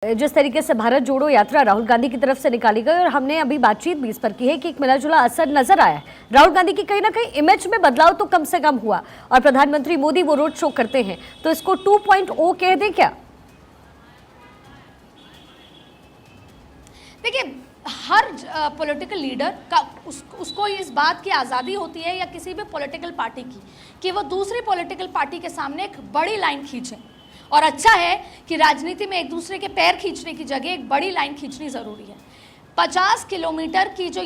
जिस तरीके से भारत जोड़ो यात्रा राहुल गांधी की तरफ से निकाली गई और हमने अभी बातचीत भी इस पर की है कि एक मिला-जुला असर नजर आया है। राहुल गांधी की कहीं ना कहीं इमेज में बदलाव तो कम से कम हुआ और प्रधानमंत्री मोदी वो रोड शो करते हैं तो इसको 2.0 कह दें क्या? देखिए, हर पॉलिटिकल लीडर का उसको इस बात की आज़ादी होती है या किसी भी पॉलिटिकल पार्टी की कि वो दूसरी पॉलिटिकल पार्टी के सामने एक बड़ी लाइन खींचे। और अच्छा है कि राजनीति में एक दूसरे के पैर खींचने की जगह एक बड़ी लाइन खींचनी ज़रूरी है। 50 किलोमीटर की जो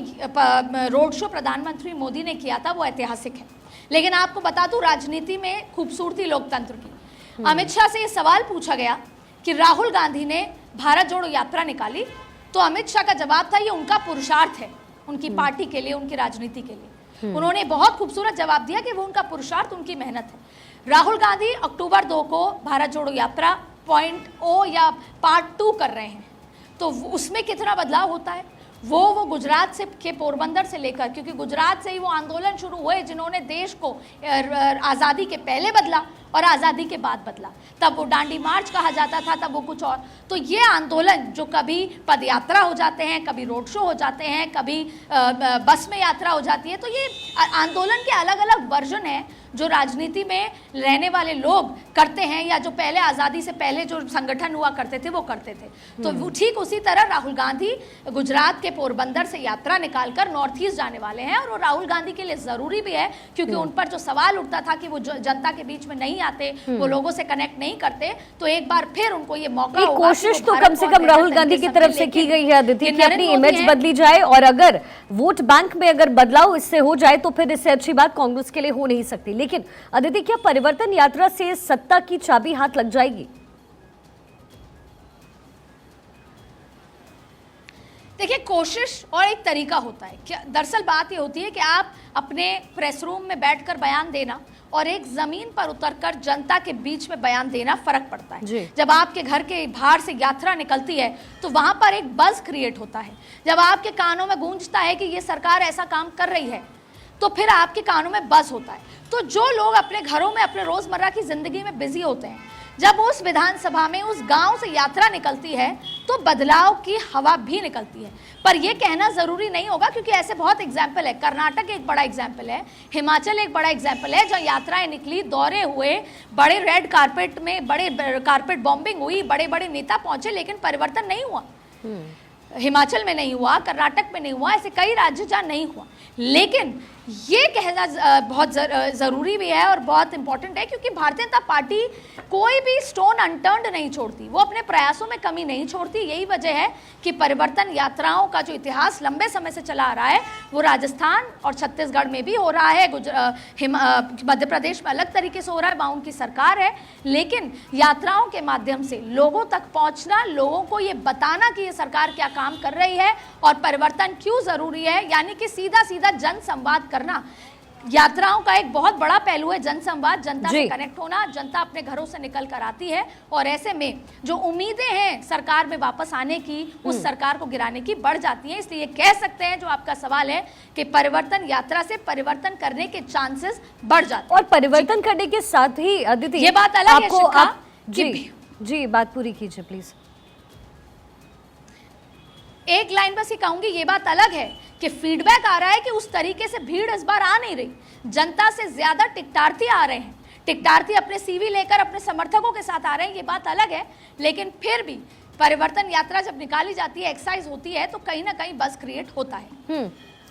रोड शो प्रधानमंत्री मोदी ने किया था वो ऐतिहासिक है। लेकिन आपको बता दूं, राजनीति में खूबसूरती लोकतंत्र की। अमित शाह से ये सवाल पूछा गया कि राहुल गांधी ने भारत जोड़ो यात्रा निकाली, तो अमित शाह का जवाब था ये उनका पुरुषार्थ है, उनकी पार्टी के लिए, उनकी राजनीति के लिए। उन्होंने बहुत खूबसूरत जवाब दिया कि वो उनका पुरुषार्थ, उनकी मेहनत है। राहुल गांधी अक्टूबर 2 को भारत जोड़ो यात्रा .0 या पार्ट 2 कर रहे हैं, तो उसमें कितना बदलाव होता है वो गुजरात से के पोरबंदर से लेकर, क्योंकि गुजरात से ही वो आंदोलन शुरू हुए जिन्होंने देश को आज़ादी के पहले बदला और आज़ादी के बाद बदला। तब वो डांडी मार्च कहा जाता था, तब वो कुछ और। तो ये आंदोलन जो कभी पदयात्रा हो जाते हैं, कभी रोड शो हो जाते हैं, कभी बस में यात्रा हो जाती है, तो ये आंदोलन के अलग अलग वर्जन हैं जो राजनीति में रहने वाले लोग करते हैं या जो पहले आज़ादी से पहले जो संगठन हुआ करते थे वो करते थे। तो ठीक उसी तरह राहुल गांधी गुजरात के पोरबंदर से यात्रा निकालकर नॉर्थ ईस्ट जाने वाले हैं और वो राहुल गांधी के लिए ज़रूरी भी है, क्योंकि उन पर जो सवाल उठता था कि वो जनता के बीच में नहीं आते, वो लोगों से कनेक्ट नहीं करते, तो एक बार फिर उनको ये मौका होगा। कोशिश तो कम से कम राहुल गांधी की तरफ से की गई है अदिति कि अपनी इमेज बदली जाए, और अगर वोट बैंक में अगर बदलाव इससे हो जाए तो फिर इससे अच्छी बात कांग्रेस के लिए हो नहीं सकती। लेकिन अदिति, क्या परिवर्तन यात्रा से सत्ता की चाबी हाथ लग जाएगी? देखिए, कोशिश और एक तरीका होता है। क्या दरअसल बात ये होती है कि आप अपने प्रेस रूम में बैठकर बयान देना और एक जमीन पर उतरकर जनता के बीच में बयान देना फर्क पड़ता है। जब आपके घर के बाहर से यात्रा निकलती है तो वहां पर एक बज़ क्रिएट होता है। जब आपके कानों में गूंजता है कि ये सरकार ऐसा काम कर रही है तो फिर आपके कानों में बज़ होता है। तो जो लोग अपने घरों में अपने रोजमर्रा की जिंदगी में बिजी होते हैं, जब उस विधानसभा में उस गांव से यात्रा निकलती है तो बदलाव की हवा भी निकलती है। पर यह कहना जरूरी नहीं होगा, क्योंकि ऐसे बहुत एग्जाम्पल है। कर्नाटक एक बड़ा एग्जाम्पल है, हिमाचल एक बड़ा एग्जाम्पल है, जहाँ यात्राएं निकली, दौरे हुए, बड़े रेड कारपेट में बड़े कारपेट बॉम्बिंग हुई, बड़े बड़े नेता पहुंचे, लेकिन परिवर्तन नहीं हुआ। हिमाचल में नहीं हुआ, कर्नाटक में नहीं हुआ, ऐसे कई राज्य जहाँ नहीं हुआ। लेकिन ये कहना बहुत ज़रूरी भी है और बहुत इंपॉर्टेंट है, क्योंकि भारतीय जनता पार्टी कोई भी स्टोन अनटर्न्ड नहीं छोड़ती, वो अपने प्रयासों में कमी नहीं छोड़ती। यही वजह है कि परिवर्तन यात्राओं का जो इतिहास लंबे समय से चला आ रहा है वो राजस्थान और छत्तीसगढ़ में भी हो रहा है, मध्य प्रदेश में अलग तरीके से हो रहा है, वहाँ उनकी सरकार है। लेकिन यात्राओं के माध्यम से लोगों तक पहुँचना, लोगों को ये बताना कि ये सरकार क्या काम कर रही है और परिवर्तन क्यों ज़रूरी है, यानी कि सीधा सीधा जन संवाद करना। यात्राओं का एक बहुत बड़ा पहलू है जनसंवाद, जनता से कनेक्ट होना। जनता अपने घरों से निकल कर आती है और ऐसे में जो उम्मीदें हैं सरकार में वापस आने की, उस सरकार को गिराने की बढ़ जाती हैं। इसलिए कह सकते हैं, जो आपका सवाल है, कि परिवर्तन यात्रा से परिवर्तन करने के चांसेस बढ़ जाते हैं। और परिवर्तन करने के साथ ही अदिति, ये बात अलग है शिखा, जी बात पूरी कीजिए प्लीज। एक लाइन बस ये कहूंगी, ये बात अलग है कि फीडबैक आ रहा है कि उस तरीके से भीड़ इस बार आ नहीं रही। जनता से ज्यादा टिकटार्थी आ रहे हैं, टिकटार्थी अपने सीवी लेकर अपने समर्थकों के साथ आ रहे हैं, ये बात अलग है। लेकिन फिर भी परिवर्तन यात्रा जब निकाली जाती है, एक्सरसाइज होती है, तो कहीं ना कहीं बस क्रिएट होता है।